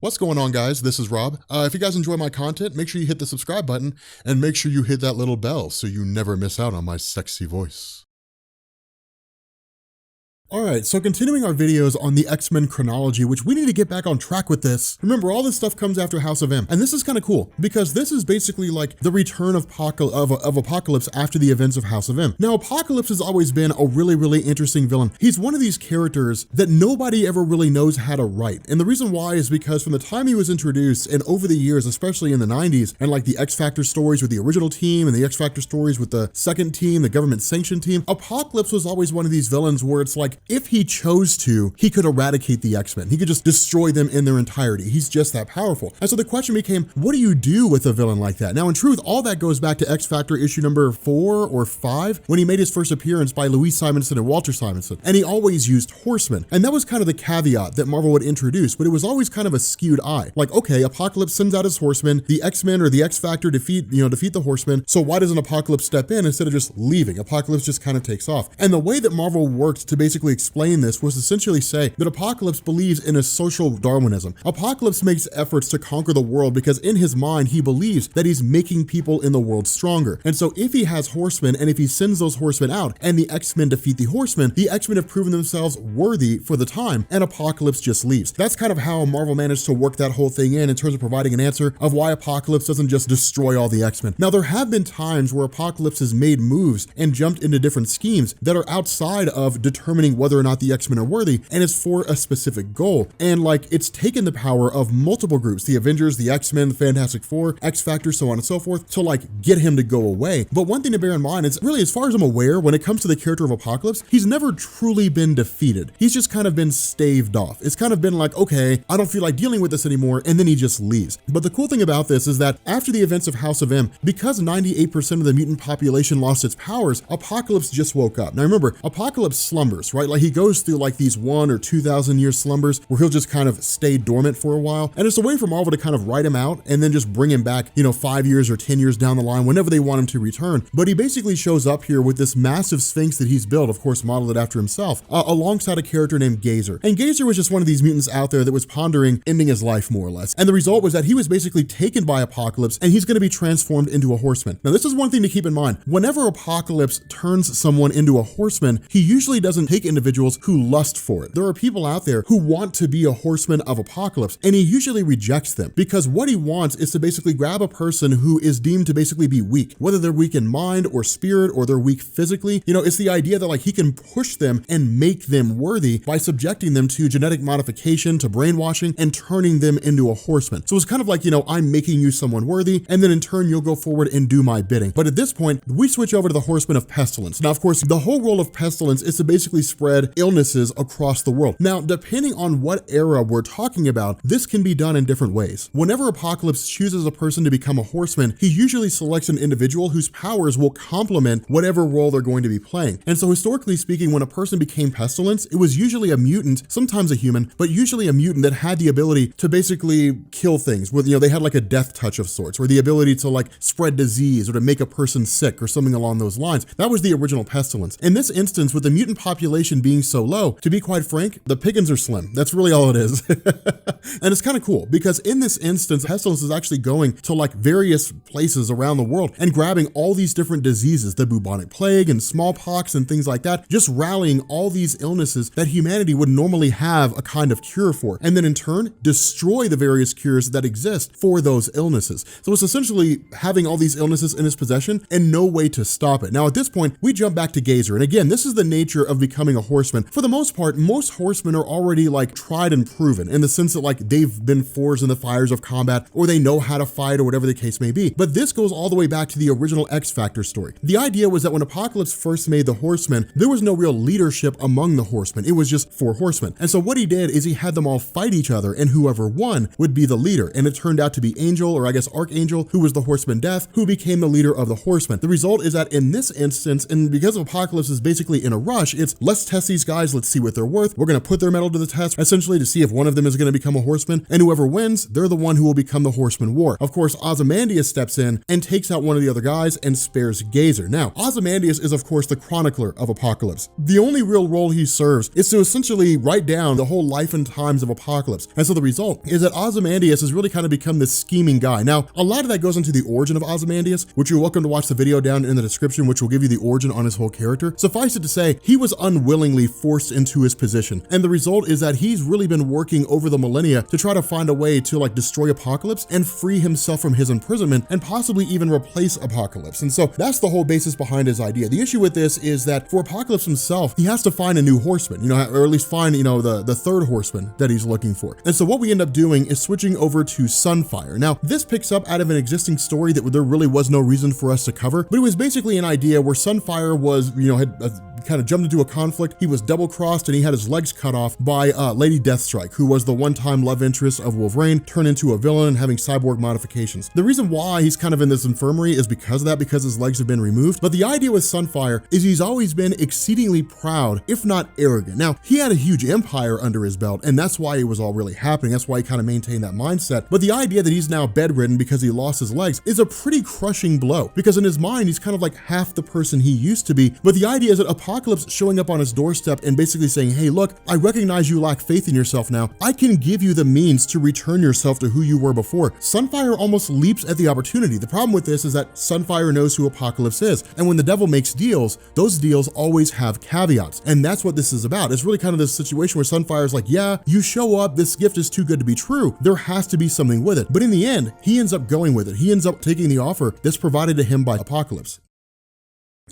What's going on, guys? This is Rob. If you guys enjoy my content, make sure you hit the subscribe button and make sure you hit that little bell so you never miss out on my sexy voice. Alright, so continuing our videos on the X-Men chronology, which we need to get back on track with this. Remember, all this stuff comes after House of M, and this is kind of cool, because this is basically like the return of Apocalypse after the events of House of M. Now, Apocalypse has always been a really interesting villain. He's one of these characters that nobody ever really knows how to write, and the reason why is because from the time he was introduced, and over the years, especially in the 90s, and like the X-Factor stories with the original team, and the X-Factor stories with the second team, the government-sanctioned team, Apocalypse was always one of these villains where it's like, if he chose to, he could eradicate the X-Men. He could just destroy them in their entirety. He's just that powerful. And so the question became, what do you do with a villain like that? Now, in truth, all that goes back to X-Factor issue number 4 or 5, when he made his first appearance by Louise Simonson and Walter Simonson. And he always used Horsemen. And that was kind of the caveat that Marvel would introduce, but it was always kind of a skewed eye. Like, okay, Apocalypse sends out his Horsemen, the X-Men or the X-Factor defeat the Horsemen. So why doesn't Apocalypse step in instead of just leaving? Apocalypse just kind of takes off. And the way that Marvel worked to basically explain this was essentially say that Apocalypse believes in a social Darwinism. Apocalypse makes efforts to conquer the world because in his mind, he believes that he's making people in the world stronger. And so if he has Horsemen and if he sends those Horsemen out and the X-Men defeat the Horsemen, the X-Men have proven themselves worthy for the time and Apocalypse just leaves. That's kind of how Marvel managed to work that whole thing in terms of providing an answer of why Apocalypse doesn't just destroy all the X-Men. Now, there have been times where Apocalypse has made moves and jumped into different schemes that are outside of determining whether or not the X-Men are worthy, and it's for a specific goal. And like, it's taken the power of multiple groups, the Avengers, the X-Men, the Fantastic Four, X-Factor, so on and so forth, to like get him to go away. But one thing to bear in mind is really, as far as I'm aware, when it comes to the character of Apocalypse, he's never truly been defeated. He's just kind of been staved off. It's kind of been like, okay, I don't feel like dealing with this anymore, and then he just leaves. But the cool thing about this is that after the events of House of M, because 98% of the mutant population lost its powers, Apocalypse just woke up. Now remember, Apocalypse slumbers, right? Like he goes through like these 1,000 or 2,000 year slumbers where he'll just kind of stay dormant for a while. And it's a way for Marvel to kind of write him out and then just bring him back, 5 years or 10 years down the line, whenever they want him to return. But he basically shows up here with this massive Sphinx that he's built, of course, modeled it after himself, alongside a character named Gazer. And Gazer was just one of these mutants out there that was pondering ending his life, more or less. And the result was that he was basically taken by Apocalypse and he's going to be transformed into a Horseman. Now, this is one thing to keep in mind. Whenever Apocalypse turns someone into a Horseman, he usually doesn't take individuals who lust for it. There are people out there who want to be a Horseman of Apocalypse, and he usually rejects them because what he wants is to basically grab a person who is deemed to basically be weak, whether they're weak in mind or spirit or they're weak physically. It's the idea that like he can push them and make them worthy by subjecting them to genetic modification, to brainwashing, and turning them into a Horseman. So it's kind of like, I'm making you someone worthy, and then in turn you'll go forward and do my bidding. But at this point, we switch over to the Horsemen of Pestilence. Now, of course, the whole role of Pestilence is to basically spread illnesses across the world. Now, depending on what era we're talking about, this can be done in different ways. Whenever Apocalypse chooses a person to become a Horseman, he usually selects an individual whose powers will complement whatever role they're going to be playing. And so historically speaking, when a person became Pestilence, it was usually a mutant, sometimes a human, but usually a mutant that had the ability to basically kill things with, they had like a death touch of sorts, or the ability to like spread disease or to make a person sick or something along those lines. That was the original Pestilence. In this instance, with the mutant population being so low, to be quite frank, the pickings are slim. That's really all it is. And it's kind of cool because in this instance, Pestilence is actually going to like various places around the world and grabbing all these different diseases, the bubonic plague and smallpox and things like that, just rallying all these illnesses that humanity would normally have a kind of cure for, and then in turn, destroy the various cures that exist for those illnesses. So it's essentially having all these illnesses in his possession and no way to stop it. Now, at this point, we jump back to Gazer. And again, this is the nature of becoming a Horseman. For the most part, most Horsemen are already like tried and proven in the sense that like they've been forged in the fires of combat, or they know how to fight, or whatever the case may be. But this goes all the way back to the original X-Factor story. The idea was that when Apocalypse first made the Horsemen, there was no real leadership among the Horsemen. It was just 4 Horsemen. And so what he did is he had them all fight each other, and whoever won would be the leader. And it turned out to be Angel, or I guess Archangel, who was the Horseman Death, who became the leader of the Horsemen. The result is that in this instance, and because Apocalypse is basically in a rush, it's let's test these guys, let's see what they're worth. We're gonna put their metal to the test, essentially to see if one of them is gonna become a horseman, and whoever wins, they're the one who will become the Horseman War. Of course, Ozymandias steps in and takes out one of the other guys and spares Gazer. Now, Ozymandias is of course the chronicler of Apocalypse. The only real role he serves is to essentially write down the whole life and times of Apocalypse. And so the result is that Ozymandias has really kind of become this scheming guy. Now, a lot of that goes into the origin of Ozymandias, which you're welcome to watch the video down in the description, which will give you the origin on his whole character. Suffice it to say, he was unwillingly forced into his position. And the result is that he's really been working over the millennia to try to find a way to like destroy Apocalypse and free himself from his imprisonment and possibly even replace Apocalypse. And so that's the whole basis behind his idea. The issue with this is that for Apocalypse himself, he has to find a new horseman, or at least find, the third horseman that he's looking for. And so what we end up doing is switching over to Sunfire. Now, this picks up out of an existing story that there really was no reason for us to cover, but it was basically an idea where Sunfire was, had kind of jumped into a conflict. He was double crossed and he had his legs cut off by Lady Deathstrike, who was the one-time love interest of Wolverine, turned into a villain and having cyborg modifications. The reason why he's kind of in this infirmary is because of that, because his legs have been removed. But the idea with Sunfire is he's always been exceedingly proud, if not arrogant. Now, he had a huge empire under his belt, and that's why it was all really happening. That's why he kind of maintained that mindset. But the idea that he's now bedridden because he lost his legs is a pretty crushing blow, because in his mind, he's kind of like half the person he used to be. But the idea is that Apocalypse showing up on his doorstep and basically saying, hey, look, I recognize you lack faith in yourself now. I can give you the means to return yourself to who you were before. Sunfire almost leaps at the opportunity. The problem with this is that Sunfire knows who Apocalypse is. And when the devil makes deals, those deals always have caveats. And that's what this is about. It's really kind of this situation where Sunfire's like, yeah, you show up, this gift is too good to be true. There has to be something with it. But in the end, he ends up going with it. He ends up taking the offer that's provided to him by Apocalypse.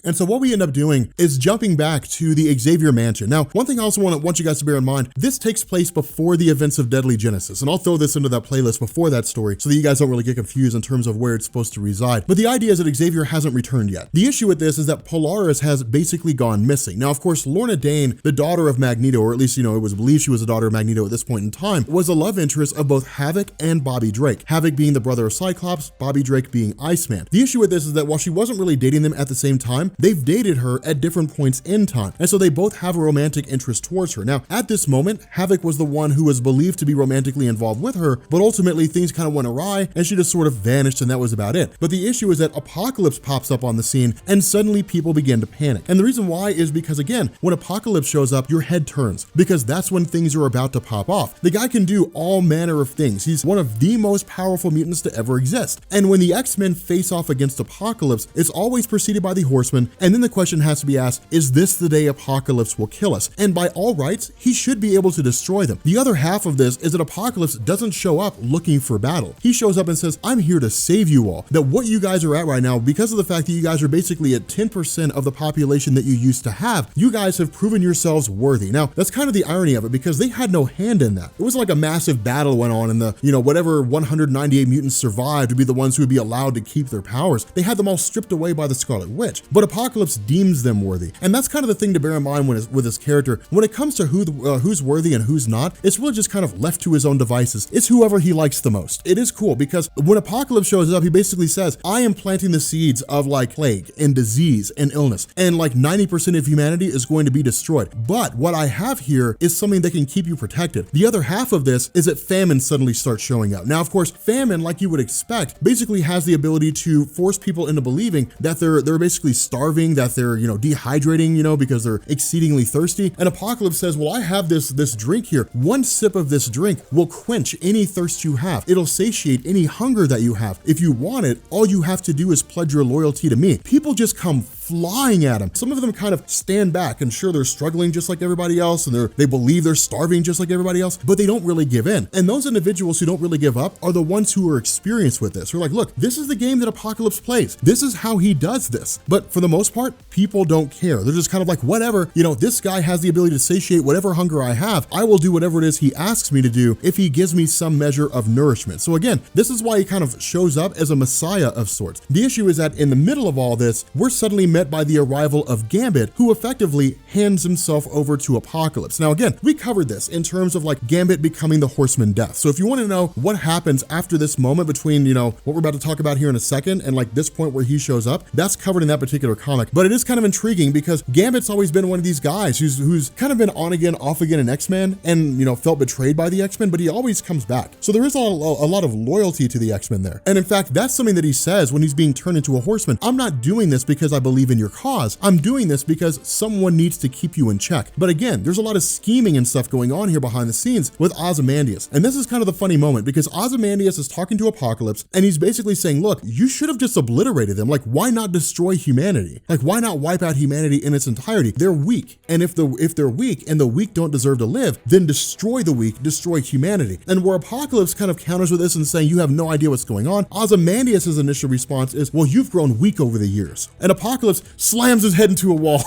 And so what we end up doing is jumping back to the Xavier Mansion. Now, one thing I also want you guys to bear in mind, this takes place before the events of Deadly Genesis. And I'll throw this into that playlist before that story so that you guys don't really get confused in terms of where it's supposed to reside. But the idea is that Xavier hasn't returned yet. The issue with this is that Polaris has basically gone missing. Now, of course, Lorna Dane, the daughter of Magneto, or at least, it was believed she was the daughter of Magneto at this point in time, was a love interest of both Havoc and Bobby Drake. Havoc being the brother of Cyclops, Bobby Drake being Iceman. The issue with this is that while she wasn't really dating them at the same time, they've dated her at different points in time. And so they both have a romantic interest towards her. Now, at this moment, Havoc was the one who was believed to be romantically involved with her, but ultimately things kind of went awry and she just sort of vanished and that was about it. But the issue is that Apocalypse pops up on the scene and suddenly people begin to panic. And the reason why is because, again, when Apocalypse shows up, your head turns because that's when things are about to pop off. The guy can do all manner of things. He's one of the most powerful mutants to ever exist. And when the X-Men face off against Apocalypse, it's always preceded by the Horsemen. And then the question has to be asked, is this the day Apocalypse will kill us? And by all rights, he should be able to destroy them. The other half of this is that Apocalypse doesn't show up looking for battle. He shows up and says, I'm here to save you all. That what you guys are at right now, because of the fact that you guys are basically at 10% of the population that you used to have, you guys have proven yourselves worthy. Now, that's kind of the irony of it because they had no hand in that. It wasn't like a massive battle went on and whatever 198 mutants survived to be the ones who would be allowed to keep their powers. They had them all stripped away by the Scarlet Witch. But Apocalypse deems them worthy. And that's kind of the thing to bear in mind with his character. When it comes to who's worthy and who's not, it's really just kind of left to his own devices. It's whoever he likes the most. It is cool because when Apocalypse shows up, he basically says, I am planting the seeds of like plague and disease and illness. And like 90% of humanity is going to be destroyed. But what I have here is something that can keep you protected. The other half of this is that famine suddenly starts showing up. Now, of course, famine, like you would expect, basically has the ability to force people into believing that they're basically starving, that they're, dehydrating, because they're exceedingly thirsty. And Apocalypse says, well, I have this drink here. One sip of this drink will quench any thirst you have. It'll satiate any hunger that you have. If you want it, all you have to do is pledge your loyalty to me. People just come flying at him. Some of them kind of stand back and sure, they're struggling just like everybody else and they believe they're starving just like everybody else, but they don't really give in. And those individuals who don't really give up are the ones who are experienced with this. We're like, look, this is the game that Apocalypse plays. This is how he does this. But for the most part, people don't care. They're just kind of like, whatever, this guy has the ability to satiate whatever hunger I have. I will do whatever it is he asks me to do if he gives me some measure of nourishment. So again, this is why he kind of shows up as a messiah of sorts. The issue is that in the middle of all this, we're suddenly met met by the arrival of Gambit, who effectively hands himself over to Apocalypse. Now again, we covered this in terms of like Gambit becoming the Horseman death. So if you want to know what happens after this moment between, you know, what we're about to talk about here in a second and like this point where he shows up, that's covered in that particular comic. But it is kind of intriguing because Gambit's always been one of these guys who's kind of been on again, off again in X-Men and, you know, felt betrayed by the X-Men, but he always comes back. So there is a lot of loyalty to the X-Men there. And in fact, that's something that he says when he's being turned into a Horseman. I'm not doing this because I believe in your cause. I'm doing this because someone needs to keep you in check. But again, there's a lot of scheming and stuff going on here behind the scenes with Ozymandias. And this is kind of the funny moment because Ozymandias is talking to Apocalypse and he's basically saying, look, you should have just obliterated them. Like, why not destroy humanity? Like, why not wipe out humanity in its entirety? They're weak. And if they're weak and the weak don't deserve to live, then destroy the weak, destroy humanity. And where Apocalypse kind of counters with this and saying, you have no idea what's going on, Ozymandias' initial response is, well, you've grown weak over the years. And Apocalypse slams his head into a wall.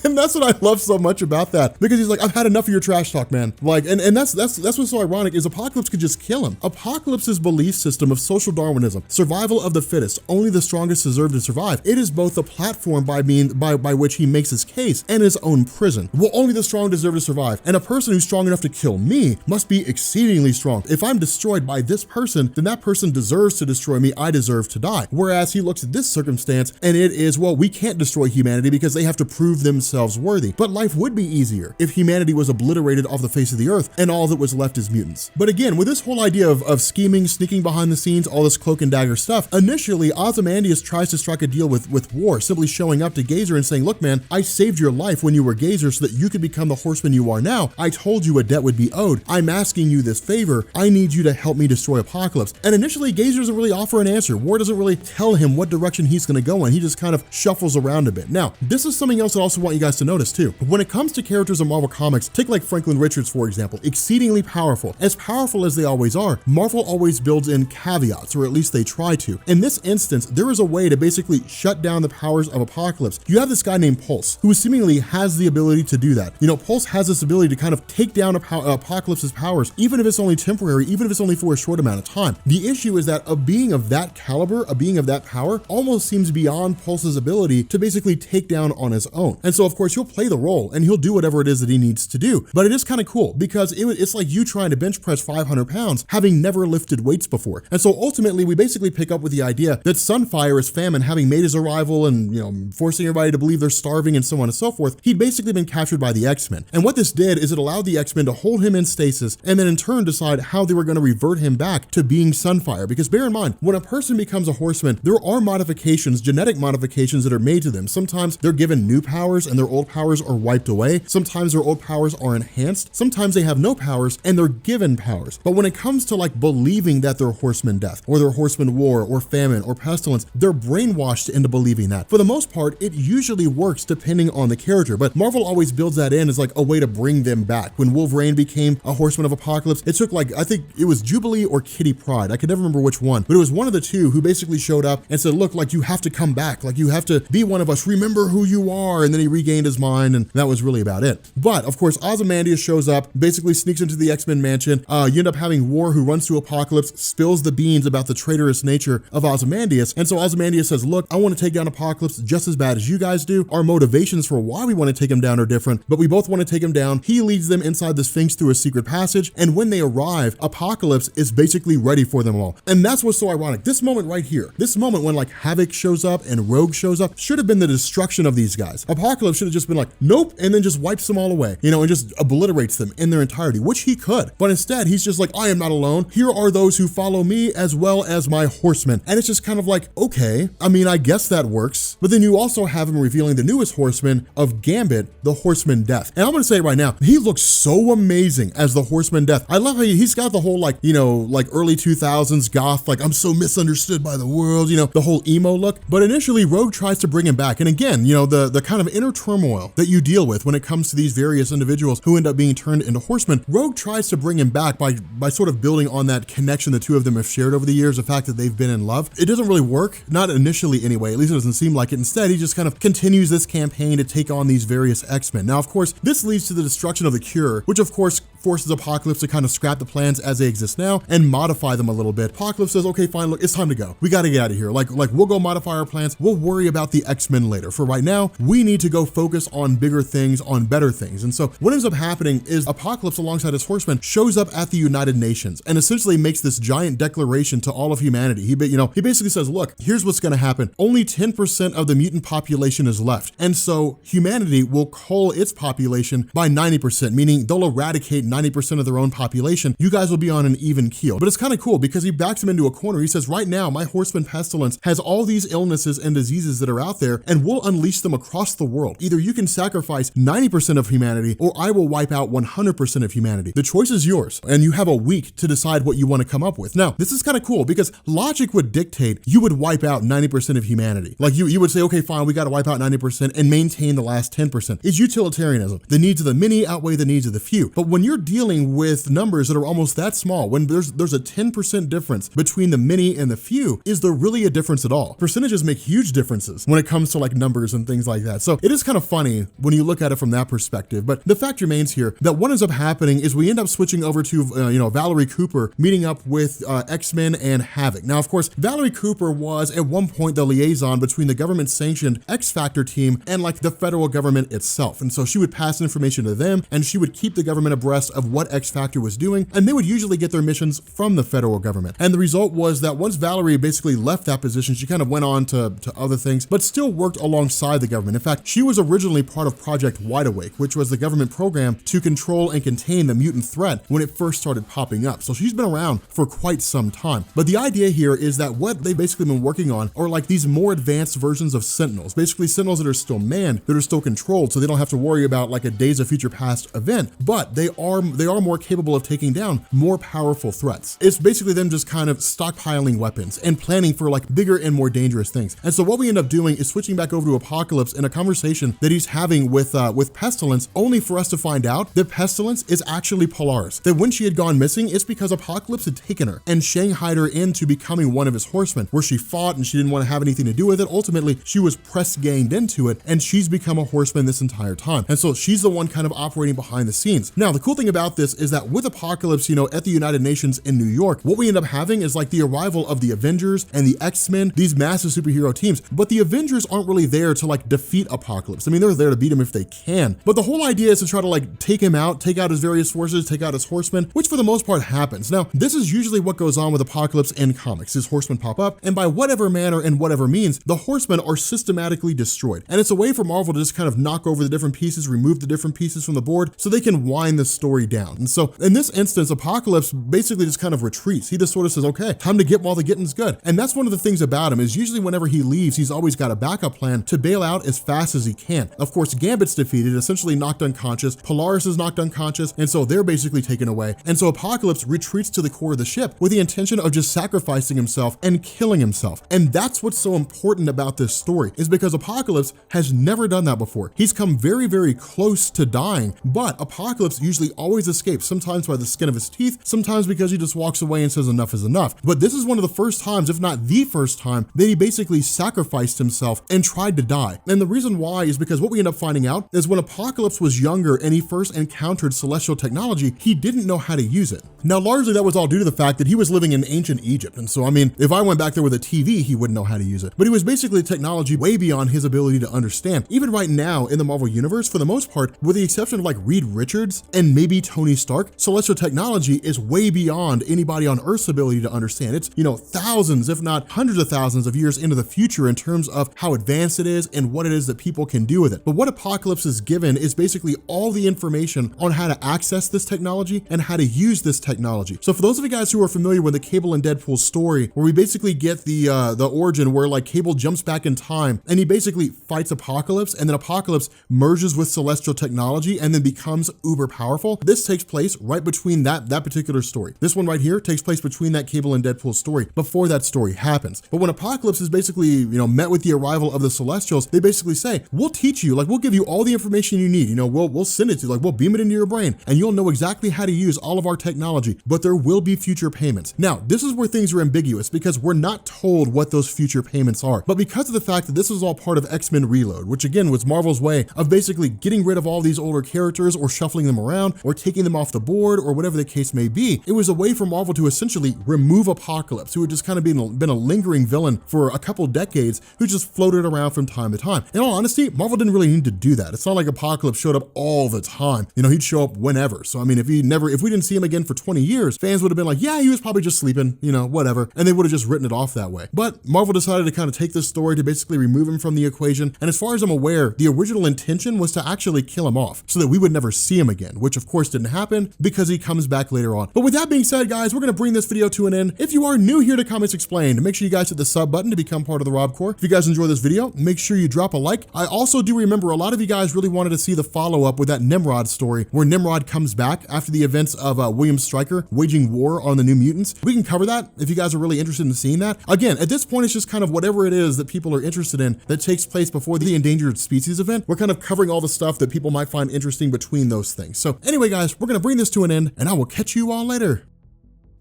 And that's what I love so much about that, because he's like, I've had enough of your trash talk, man. Like, and that's what's so ironic is Apocalypse could just kill him. Apocalypse's belief system of social Darwinism, survival of the fittest, only the strongest deserve to survive. It is both the platform by which he makes his case and his own prison. Well, only the strong deserve to survive. And a person who's strong enough to kill me must be exceedingly strong. If I'm destroyed by this person, then that person deserves to destroy me. I deserve to die. Whereas he looks at this circumstance and it is, well, we can't destroy humanity because they have to prove themselves worthy. But life would be easier if humanity was obliterated off the face of the earth and all that was left is mutants. But again, with this whole idea of scheming, sneaking behind the scenes, all this cloak and dagger stuff, initially Ozymandias tries to strike a deal with War, simply showing up to Gazer and saying, look, man, I saved your life when you were Gazer so that you could become the Horseman you are now. I told you a debt would be owed. I'm asking you this favor. I need you to help me destroy Apocalypse. And initially, Gazer doesn't really offer an answer. War doesn't really tell him what direction he's going to go in. He just kind of shuffles around a bit. Now, this is something else I also want you guys to notice too. When it comes to characters in Marvel Comics, take like Franklin Richards, for example, exceedingly powerful. As powerful as they always are, Marvel always builds in caveats, or at least they try to. In this instance, there is a way to basically shut down the powers of Apocalypse. You have this guy named Pulse, who seemingly has the ability to do that. You know, Pulse has this ability to kind of take down Apocalypse's powers, even if it's only temporary, even if it's only for a short amount of time. The issue is that a being of that caliber, a being of that power, almost seems beyond Pulse's ability to basically take down on his own. And so, of course, he'll play the role and he'll do whatever it is that he needs to do. But it is kind of cool because it's like you trying to bench press 500 pounds, having never lifted weights before. And so ultimately, we basically pick up with the idea that Sunfire is Famine, having made his arrival and, you know, forcing everybody to believe they're starving and so on and so forth. He'd basically been captured by the X-Men. And what this did is it allowed the X-Men to hold him in stasis and then in turn decide how they were going to revert him back to being Sunfire. Because bear in mind, when a person becomes a Horseman, there are modifications, genetic modifications that are made to them. Sometimes they're given new powers and their old powers are wiped away. Sometimes their old powers are enhanced. Sometimes they have no powers and they're given powers. But when it comes to like believing that they're Horseman Death or they're Horseman War or Famine or Pestilence, they're brainwashed into believing that. For the most part, it usually works depending on the character, but Marvel always builds that in as like a way to bring them back. When Wolverine became a Horseman of Apocalypse, it took like, I think it was Jubilee or Kitty Pryde. I could never remember which one, but it was one of the two who basically showed up and said, look, like you have to come back. Like you have to be one of us. Remember who you are. And then he regained his mind and that was really about it. But of course, Ozymandias shows up, basically sneaks into the X-Men mansion. You end up having War, who runs through Apocalypse, spills the beans about the traitorous nature of Ozymandias. And so Ozymandias says, look, I want to take down Apocalypse just as bad as you guys do. Our motivations for why we want to take him down are different, but we both want to take him down. He leads them inside the Sphinx through a secret passage. And when they arrive, Apocalypse is basically ready for them all. And that's what's so ironic. This moment right here, this moment when like Havoc shows up and Rogue shows up, should have been the destruction of these guys. Apocalypse should have just been like, nope, and then just wipes them all away, you know, and just obliterates them in their entirety, which he could. But instead, he's just like, I am not alone. Here are those who follow me as well as my horsemen. And it's just kind of like, okay, I mean, I guess that works. But then you also have him revealing the newest Horseman of Gambit, the Horseman Death. And I'm going to say right now, he looks so amazing as the Horseman Death. I love how he's got the whole like, you know, like early 2000s goth, like I'm so misunderstood by the world, you know, the whole emo look. But initially Rogue tries to bring him back. And again, you know, the kind of inner turmoil that you deal with when it comes to these various individuals who end up being turned into Horsemen, Rogue tries to bring him back by sort of building on that connection the two of them have shared over the years, the fact that they've been in love. It doesn't really work, not initially anyway, at least it doesn't seem like it. Instead, he just kind of continues this campaign to take on these various X-Men. Now, of course, this leads to the destruction of the Cure, which of course forces Apocalypse to kind of scrap the plans as they exist now and modify them a little bit. Apocalypse says, okay, fine, look, it's time to go. We got to get out of here. Like we'll go modify our plans. We'll worry about the X-Men later. For right now, we need to go focus on bigger things, on better things. And so what ends up happening is Apocalypse alongside his Horsemen shows up at the United Nations and essentially makes this giant declaration to all of humanity. He basically says, look, here's what's going to happen. Only 10% of the mutant population is left. And so humanity will cull its population by 90%, meaning they'll eradicate 90% of their own population. You guys will be on an even keel. But it's kind of cool because he backs them into a corner. He says, right now, my Horseman pestilence has all these illnesses and diseases that are out there, and we'll unleash them across the world. Either you can sacrifice 90% of humanity, or I will wipe out 100% of humanity. The choice is yours, and you have a week to decide what you want to come up with. Now, this is kind of cool because logic would dictate you would wipe out 90% of humanity. Like you would say, okay, fine, we got to wipe out 90% and maintain the last 10%. It's utilitarianism. The needs of the many outweigh the needs of the few. But when you're dealing with numbers that are almost that small, when there's a 10% difference between the many and the few, is there really a difference at all? Percentages make huge differences when it comes to like numbers and things like that. So it is kind of funny when you look at it from that perspective. But the fact remains here that what ends up happening is we end up switching over to Valerie Cooper meeting up with X-Men and Havoc. Now, of course, Valerie Cooper was at one point the liaison between the government-sanctioned X-Factor team and like the federal government itself. And so she would pass information to them, and she would keep the government abreast of what X-Factor was doing, and they would usually get their missions from the federal government. And the result was that once Valerie basically left that position, she kind of went on to other things, but still worked alongside the government. In fact, she was originally part of Project Wide Awake, which was the government program to control and contain the mutant threat when it first started popping up. So she's been around for quite some time. But the idea here is that what they've basically been working on are like these more advanced versions of Sentinels, basically Sentinels that are still manned, that are still controlled, so they don't have to worry about like a Days of Future Past event, but they are more capable of taking down more powerful threats. It's basically them just kind of stockpiling weapons and planning for like bigger and more dangerous things. And so what we end up doing is switching back over to Apocalypse in a conversation that he's having with Pestilence, only for us to find out that Pestilence is actually Polaris. That when she had gone missing, it's because Apocalypse had taken her and shanghaied her into becoming one of his Horsemen, where she fought and she didn't want to have anything to do with it. Ultimately, she was press ganged into it, and she's become a Horseman this entire time. And so she's the one kind of operating behind the scenes. Now, the cool thing about this is that with Apocalypse, at the United Nations in New York, what we end up having is like the arrival of the Avengers and the X-Men, these massive superhero teams. But the Avengers aren't really there to like defeat Apocalypse. I mean, they're there to beat him if they can. But the whole idea is to try to like take him out, take out his various forces, take out his Horsemen, which for the most part happens. Now, this is usually what goes on with Apocalypse in comics. His Horsemen pop up, and by whatever manner and whatever means, the Horsemen are systematically destroyed. And it's a way for Marvel to just kind of knock over the different pieces, remove the different pieces from the board so they can wind the story down. And so in this instance, Apocalypse basically just kind of retreats. He just sort of says, okay, time to get while the getting's good. And that's one of the things about him is usually whenever he leaves, he's always got a backup plan to bail out as fast as he can. Of course, Gambit's defeated, essentially knocked unconscious. Polaris is knocked unconscious, and so they're basically taken away. And so Apocalypse retreats to the core of the ship with the intention of just sacrificing himself and killing himself. And that's what's so important about this story, is because Apocalypse has never done that before. He's come very, very close to dying, but Apocalypse usually always escapes, sometimes by the skin of his teeth, sometimes because he just walks away and says enough is enough. But this is one of the first times, if not the first time, that he basically sacrificed himself and tried to die. And the reason why is because what we end up finding out is when Apocalypse was younger and he first encountered celestial technology, he didn't know how to use it. Now, largely that was all due to the fact that he was living in ancient Egypt. And so, I mean, if I went back there with a TV, he wouldn't know how to use it. But he was basically technology way beyond his ability to understand. Even right now in the Marvel Universe, for the most part, with the exception of like Reed Richards and maybe Tony Stark, celestial technology is way beyond anybody on Earth's ability to understand. It's, thousands, if not hundreds of thousands of years into the future in terms of how advanced it is and what it is that people can do with it. But what Apocalypse is given is basically all the information on how to access this technology and how to use this technology. So for those of you guys who are familiar with the Cable and Deadpool story, where we basically get the origin where like Cable jumps back in time and he basically fights Apocalypse, and then Apocalypse merges with celestial technology and then becomes uber powerful. This takes place right between that particular story. This one right here takes place between that Cable and Deadpool story, before that story happens. But when Apocalypse is basically, met with the arrival of the Celestials, they basically say, we'll teach you, like we'll give you all the information you need. You know, we'll send it to you, like we'll beam it into your brain and you'll know exactly how to use all of our technology, but there will be future payments. Now, this is where things are ambiguous because we're not told what those future payments are, but because of the fact that this was all part of X-Men Reload, which again was Marvel's way of basically getting rid of all these older characters or shuffling them around or taking them off the board or whatever the case may be, it was a way for Marvel to essentially remove Apocalypse, who had just kind of been a lingering villain for a couple decades who just floated around from time to time. In all honesty, Marvel didn't really need to do that. It's not like Apocalypse showed up all the time. You know, he'd show up whenever. So I mean, if we didn't see him again for 20 years, fans would have been like, yeah, he was probably just sleeping, you know, whatever. And they would have just written it off that way. But Marvel decided to kind of take this story to basically remove him from the equation. And as far as I'm aware, the original intention was to actually kill him off so that we would never see him again, which of course didn't happen because he comes back later on. But with that being said, guys, we're going to bring this video to an end. If you are new here to Comics Explained, make sure you guys hit the sub button to become part of the Rob Corps. If you guys enjoy this video, make sure you drop a like. I also do remember a lot of you guys really wanted to see the follow-up with that Nimrod story where Nimrod comes back after the events of William Stryker waging war on the New Mutants. We can cover that if you guys are really interested in seeing that. Again, at this point, it's just kind of whatever it is that people are interested in that takes place before the Endangered Species event. We're kind of covering all the stuff that people might find interesting between those things. So anyway, guys, we're going to bring this to an end and I will catch you all later.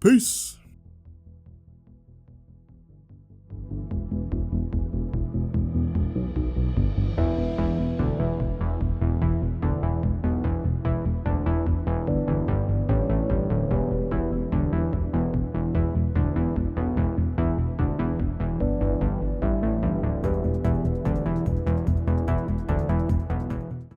Peace.